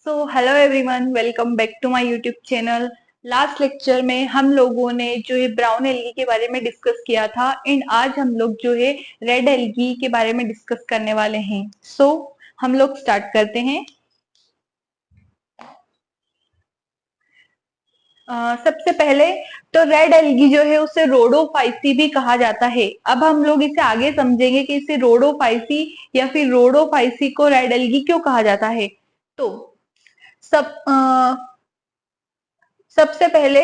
So hello everyone, welcome back to my YouTube channel. Last lecture में हम लोगों ने जो है ब्राउन एल्गी के बारे में डिस्कस किया था एंड आज हम लोग जो है रेड एल्गी के बारे में डिस्कस करने वाले हैं। सो हम लोग स्टार्ट करते हैं। सबसे पहले तो रेड एल्गी जो है उसे रोडोफाइसी भी कहा जाता है। अब हम लोग इसे आगे समझेंगे कि इसे रोडोफाइसी या फिर रोडोफाइसी को रेड एल्गी क्यों कहा जाता है। तो सब सबसे पहले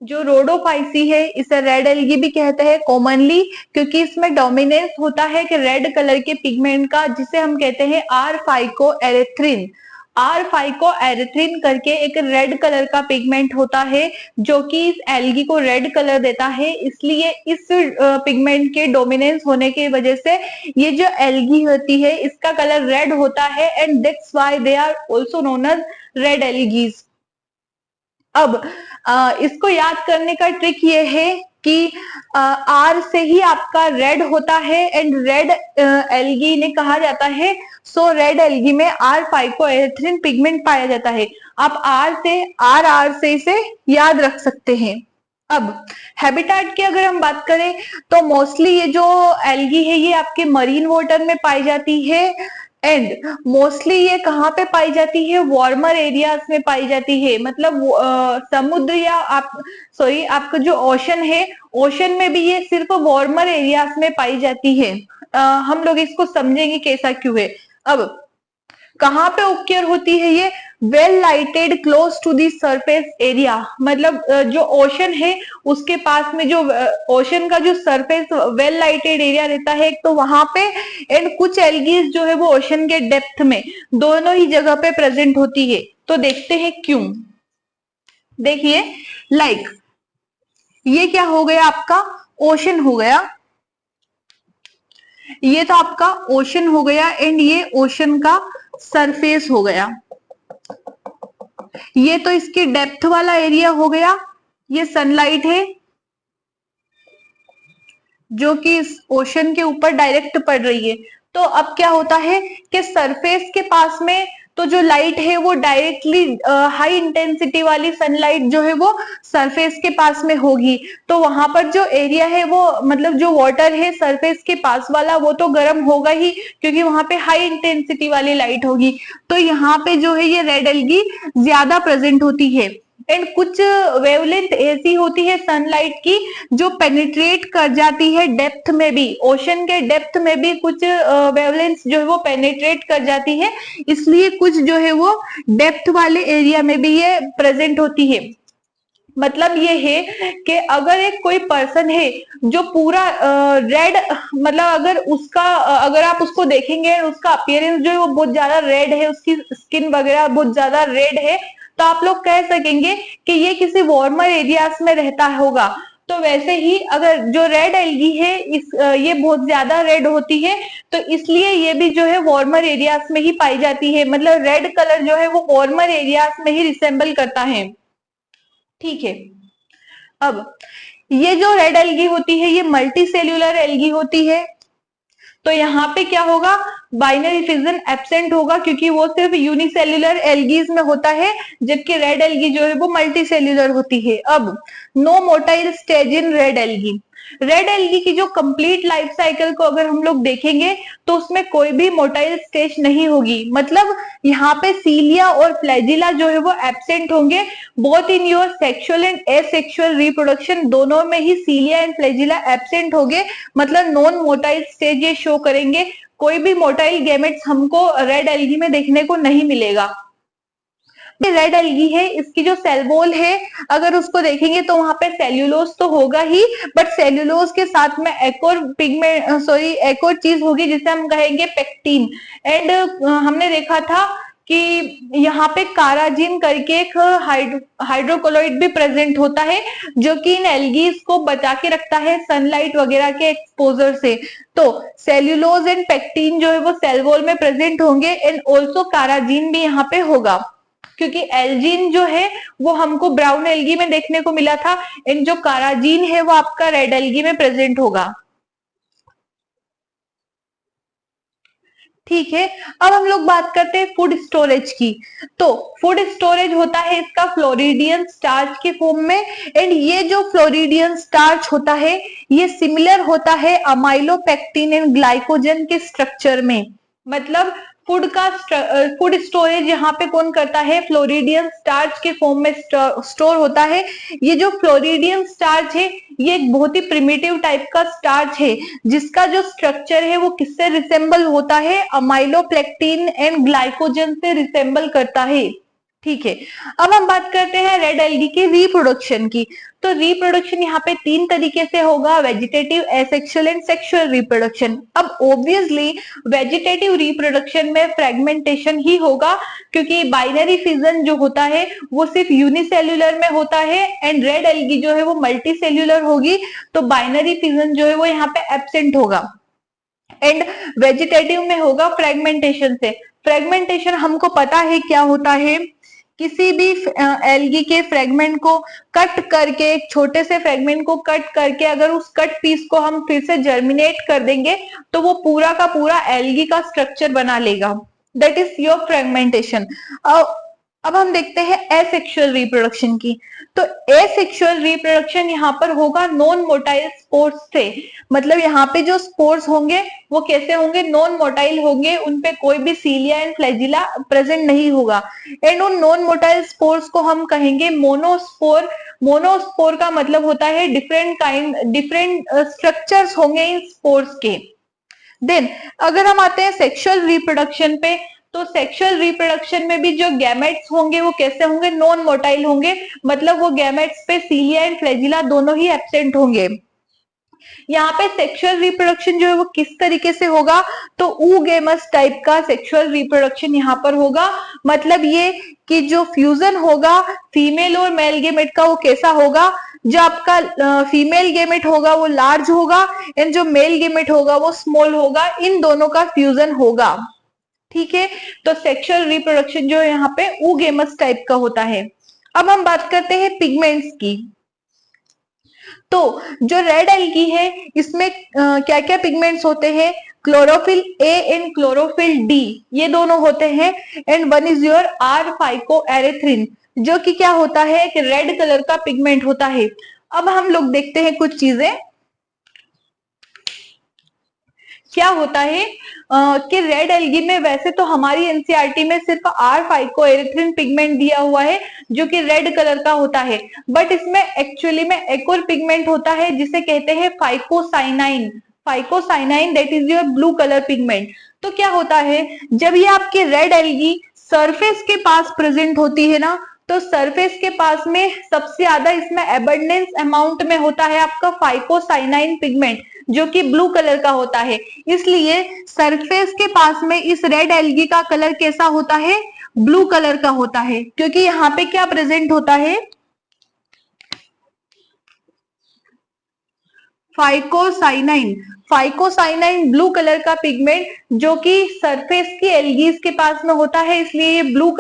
जो रोडोफाइसी है इसे रेड एल्गी भी कहते हैं कॉमनली, क्योंकि इसमें डोमिनेंस होता है कि रेड कलर के पिगमेंट का, जिसे हम कहते हैं आर फाइको एरेथ्रिन। आर फाइको एरेथ्रिन करके एक रेड कलर का पिगमेंट होता है जो कि इस एल्गी को रेड कलर देता है। इसलिए इस पिगमेंट के डोमिनेंस होने की वजह से ये जो एल्गी होती है इसका कलर रेड होता है and that's why they are also known as red algae. अब इसको याद करने का ट्रिक ये है कि आर से ही आपका रेड होता है एंड रेड एल्गी ने कहा जाता है। सो रेड एल्गी में आर फाइकोएरिथ्रिन पिगमेंट पाया जाता है। आप आर से इसे याद रख सकते हैं। अब हैबिटेट की अगर हम बात करें तो मोस्टली ये जो एल्गी है ये आपके मरीन वाटर में पाई जाती है एंड मोस्टली ये कहाँ पे पाई जाती है, वार्मर एरियाज में पाई जाती है। मतलब समुद्र या आप सॉरी आपका जो ओशन है, ओशन में भी ये सिर्फ वार्मर एरियाज में पाई जाती है। हम लोग इसको समझेंगे कैसा क्यों है। अब कहाँ पे ओक्योर होती है ये, well lighted close to the surface area. मतलब जो ओशन है उसके पास में जो ओशन का जो सरफेस वेल लाइटेड एरिया रहता है एक तो वहां पे, एंड कुछ एल्गीज जो है वो ओशन के डेप्थ में, दोनों ही जगह पे प्रेजेंट होती है। तो देखते हैं क्यों। देखिए लाइक ये क्या हो गया, आपका ओशन हो गया। ये तो आपका ओशन हो गया एंड ये ओशन का सरफेस हो गया। ये तो इसकी डेप्थ वाला एरिया हो गया। ये सनलाइट है जो कि इस ओशन के ऊपर डायरेक्ट पड़ रही है। तो अब क्या होता है कि सरफेस के पास में तो जो लाइट है वो डायरेक्टली हाई इंटेंसिटी वाली सनलाइट जो है वो सरफेस के पास में होगी। तो वहां पर जो एरिया है वो मतलब जो वाटर है सरफेस के पास वाला वो तो गर्म होगा ही, क्योंकि वहां पे हाई इंटेंसिटी वाली लाइट होगी। तो यहाँ पे जो है ये रेड एल्गी ज्यादा प्रेजेंट होती है। एंड कुछ वेवलेंथ ऐसी होती है सनलाइट की जो पेनिट्रेट कर जाती है डेप्थ में भी, ओशन के डेप्थ में भी कुछ वेवलेंथ जो है वो पेनिट्रेट कर जाती है। इसलिए कुछ जो है वो डेप्थ वाले एरिया में भी ये प्रेजेंट होती है। मतलब ये है कि अगर एक कोई पर्सन है जो पूरा रेड, मतलब अगर आप उसको देखेंगे उसका अपीयरेंस जो है वो बहुत ज्यादा रेड है, उसकी स्किन वगैरह बहुत ज्यादा रेड है, तो आप लोग कह सकेंगे कि ये किसी वार्मर एरियाज में रहता होगा। तो वैसे ही अगर जो रेड एल्गी है ये बहुत ज्यादा रेड होती है, तो इसलिए ये भी जो है वार्मर एरियाज में ही पाई जाती है। मतलब रेड कलर जो है वो वार्मर एरियाज में ही रिसेंबल करता है। ठीक है। अब ये जो रेड एल्गी होती है ये मल्टी सेल्यूलर एल्गी होती है। तो यहाँ पे क्या होगा, बाइनरी फिजन एब्सेंट होगा, क्योंकि वो सिर्फ यूनिसेल्युलर एल्गीज में होता है, जबकि रेड एल्गी जो है वो मल्टी सेल्यूलर होती है। अब no motile stage in red algae. Red algae की जो कंप्लीट लाइफ साइकिल को अगर हम लोग देखेंगे तो उसमें कोई भी मोटाइल स्टेज नहीं होगी। मतलब यहाँ पे सीलिया और फ्लैजिला जो है वो एब्सेंट होंगे। Both in your sexual and asexual reproduction, दोनों में ही सीलिया एंड फ्लैजिला एब्सेंट होंगे। मतलब नॉन मोटाइल स्टेज ये शो करेंगे। कोई भी मोटाइल गैमेट्स हमको रेड एल्गी में देखने को नहीं मिलेगा। रेड एल्गी है, इसकी जो सेल वॉल है अगर उसको देखेंगे तो वहां पे सेल्यूलोज तो होगा ही, बट सेल्यूलोज के साथ में एक और पिगमेंट एक और चीज होगी जिसे हम कहेंगे पेक्टिन। एंड हमने देखा था कि यहाँ पे काराजिन करके एक हाइड्रोकोलोइड भी प्रेजेंट होता है जो कि इन एल्गीज को बचा के रखता है सनलाइट वगैरह के एक्सपोजर से। तो सेल्यूलोज एंड पेक्टिन जो है वो सेल वॉल में प्रेजेंट होंगे एंड ऑल्सो काराजिन भी यहाँ पे होगा, क्योंकि एल्जीन जो है वो हमको ब्राउन एल्गी में देखने को मिला था एंड जो काराजीन है वो आपका रेड एल्गी में प्रेजेंट होगा। ठीक है। अब हम लोग बात करते हैं फूड स्टोरेज की। तो फूड स्टोरेज होता है इसका फ्लोरिडियन स्टार्च के फॉर्म में, एंड ये जो फ्लोरिडियन स्टार्च होता है ये सिमिलर होता है अमाइलोपेक्टिन एंड ग्लाइकोजन के स्ट्रक्चर में। मतलब फूड स्टोरेज यहाँ पे कौन करता है, फ्लोरिडियन स्टार्च के फॉर्म में स्टोर होता है। ये जो फ्लोरिडियन स्टार्च है ये एक बहुत ही प्रिमिटिव टाइप का स्टार्च है, जिसका जो स्ट्रक्चर है वो किससे रिसेंबल होता है, अमाइलोप्लेक्टिन एंड ग्लाइकोजन से रिसेंबल करता है। ठीक है। अब हम बात करते हैं रेड एल्गी की रिप्रोडक्शन की। तो रिप्रोडक्शन यहाँ पे तीन तरीके से होगा, vegetative, asexual and sexual reproduction. अब ऑब्वियसली वेजिटेटिव रिप्रोडक्शन में फ्रेगमेंटेशन ही होगा, क्योंकि बाइनरी फिजन जो होता है वो सिर्फ यूनिसेल्युलर में होता है, एंड रेड एल्गी जो है वो मल्टी सेल्युलर होगी, तो बाइनरी फिजन जो है वो यहाँ पे एब्सेंट होगा। एंड वेजिटेटिव में होगा फ्रेगमेंटेशन से। फ्रेगमेंटेशन हमको पता है क्या होता है, किसी भी एल्गी के फ्रेगमेंट को कट करके, एक छोटे से फ्रेगमेंट को कट करके अगर उस कट पीस को हम फिर से जर्मिनेट कर देंगे तो वो पूरा का पूरा एल्गी का स्ट्रक्चर बना लेगा। That is your fragmentation. अब हम देखते हैं एसेक्सुअल रिप्रोडक्शन की। तो एसेक्सुअल रिप्रोडक्शन यहाँ पर होगा नॉन मोटाइल स्पोर्स से। मतलब यहाँ पे जो स्पोर्स होंगे वो कैसे होंगे, नॉन मोटाइल होंगे, उनपे कोई भी सीलिया एंड फ्लैजिला प्रेजेंट नहीं होगा। एंड उन नॉन मोटाइल स्पोर्स को हम कहेंगे मोनोस्पोर। मोनोस्पोर का मतलब होता है डिफरेंट स्ट्रक्चर्स होंगे इन स्पोर्स के। देन अगर हम आते हैं सेक्सुअल रिप्रोडक्शन पे, तो सेक्सुअल रिप्रोडक्शन में भी जो गैमेट्स होंगे वो कैसे होंगे, नॉन मोटाइल होंगे। मतलब वो गैमेट्स पे सीलिया एंड फ्लैजिला दोनों ही एब्सेंट होंगे। यहाँ पे सेक्सुअल रिप्रोडक्शन जो है वो किस तरीके से होगा, तो ऊगेमस टाइप का सेक्सुअल रिप्रोडक्शन यहाँ पर होगा। मतलब ये कि जो फ्यूजन होगा फीमेल और मेल गेमेट का वो कैसा होगा, जो आपका फीमेल गेमेट होगा वो लार्ज होगा एंड जो मेल गेमेट होगा वो स्मॉल होगा, इन दोनों का फ्यूजन होगा। ठीक है। तो सेक्सुअल रिप्रोडक्शन जो यहाँ पे ऊगेमस टाइप का होता है। अब हम बात करते हैं पिगमेंट्स की। तो जो रेड एल्गी है इसमें क्या क्या पिगमेंट्स होते हैं, chlorophyll A and chlorophyll D ये दोनों होते हैं। And one is your R phycoerythrin, जो कि क्या होता है, एक रेड कलर का पिगमेंट होता है। अब हम लोग देखते हैं कुछ चीजें क्या होता है कि रेड एल्गी में वैसे तो हमारी एनसीईआरटी में सिर्फ आर फाइकोएरिथ्रिन पिगमेंट दिया हुआ है जो कि रेड कलर का होता है, बट इसमें एक्चुअली में एक और पिगमेंट होता है जिसे कहते हैं phycocyanin. Phycocyanin that is your blue colour pigment. तो क्या होता है, जब ये आपकी रेड एल्गी सरफेस के पास प्रेजेंट होती है ना, तो सरफेस के पास में सबसे ज्यादा इसमें एबंडेंस अमाउंट में होता है आपका फाइकोसाइनाइन पिगमेंट, जो कि ब्लू कलर का होता है। इसलिए सरफेस के पास में इस रेड एल्गी का कलर कैसा होता है, ब्लू कलर का होता है, क्योंकि यहाँ पे क्या प्रेजेंट होता है, फाइकोसाइनाइन। फाइकोसाइनाइन ब्लू कलर का पिगमेंट जो कि सरफेस की एल्गीज के पास में होता है, इसलिए ये ब्लू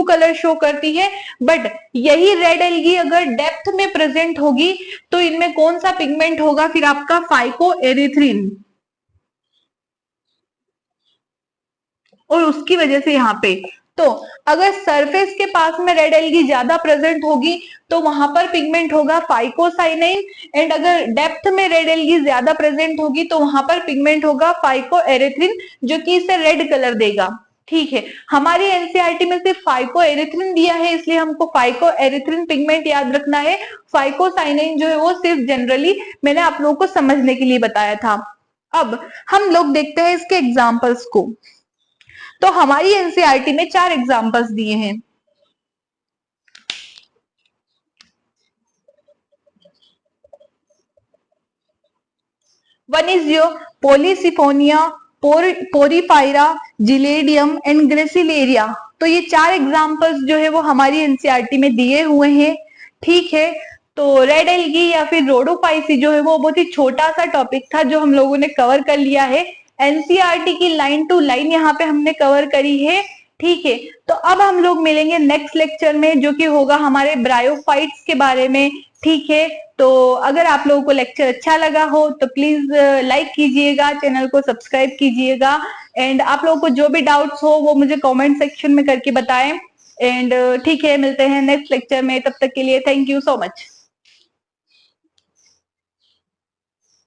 कलर शो करती है। बट यही रेड एल्गी अगर डेप्थ में प्रेजेंट होगी तो इनमें कौन सा पिगमेंट होगा फिर आपका, फाइकोएरिथ्रिन। और उसकी वजह से यहाँ पे तो अगर सरफेस के पास में रेड एल्गी ज्यादा प्रेजेंट होगी तो वहां पर पिगमेंट होगा फाइकोसाइनाइन, एंड अगर डेप्थ में रेड एल्गी ज्यादा प्रेजेंट होगी तो वहां पर पिगमेंट होगा फाइकोएरिथ्रिन, जो कि इसे रेड कलर देगा। ठीक है। हमारी एनसीईआरटी में सिर्फ फाइकोएरिथ्रिन दिया है, इसलिए हमको फाइकोएरिथ्रिन पिगमेंट याद रखना है। फाइकोसाइनाइन जो है वो सिर्फ जनरली मैंने आप लोगों को समझने के लिए बताया था। अब हम लोग देखते हैं इसके एग्जाम्पल्स को। तो हमारी एनसीईआरटी में 4 एग्जाम्पल्स दिए हैं। One is your Polysiphonia, Porphyra, Gelidium and Gracilaria. तो ये 4 एग्जाम्पल्स जो है वो हमारी एनसीईआरटी में दिए हुए हैं। ठीक है। तो रेड एल्गी या फिर रोडोफाइसी जो है वो बहुत ही छोटा सा टॉपिक था जो हम लोगों ने कवर कर लिया है। एनसीईआरटी की लाइन टू लाइन यहाँ पे हमने कवर करी है। ठीक है। तो अब हम लोग मिलेंगे नेक्स्ट लेक्चर में, जो कि होगा हमारे ब्रायोफाइट्स के बारे में। ठीक है। तो अगर आप लोगों को लेक्चर अच्छा लगा हो तो प्लीज लाइक कीजिएगा, चैनल को सब्सक्राइब कीजिएगा, एंड आप लोगों को जो भी डाउट्स हो वो मुझे कमेंट सेक्शन में करके बताएं। एंड ठीक है, मिलते हैं नेक्स्ट लेक्चर में, तब तक के लिए थैंक यू सो मच।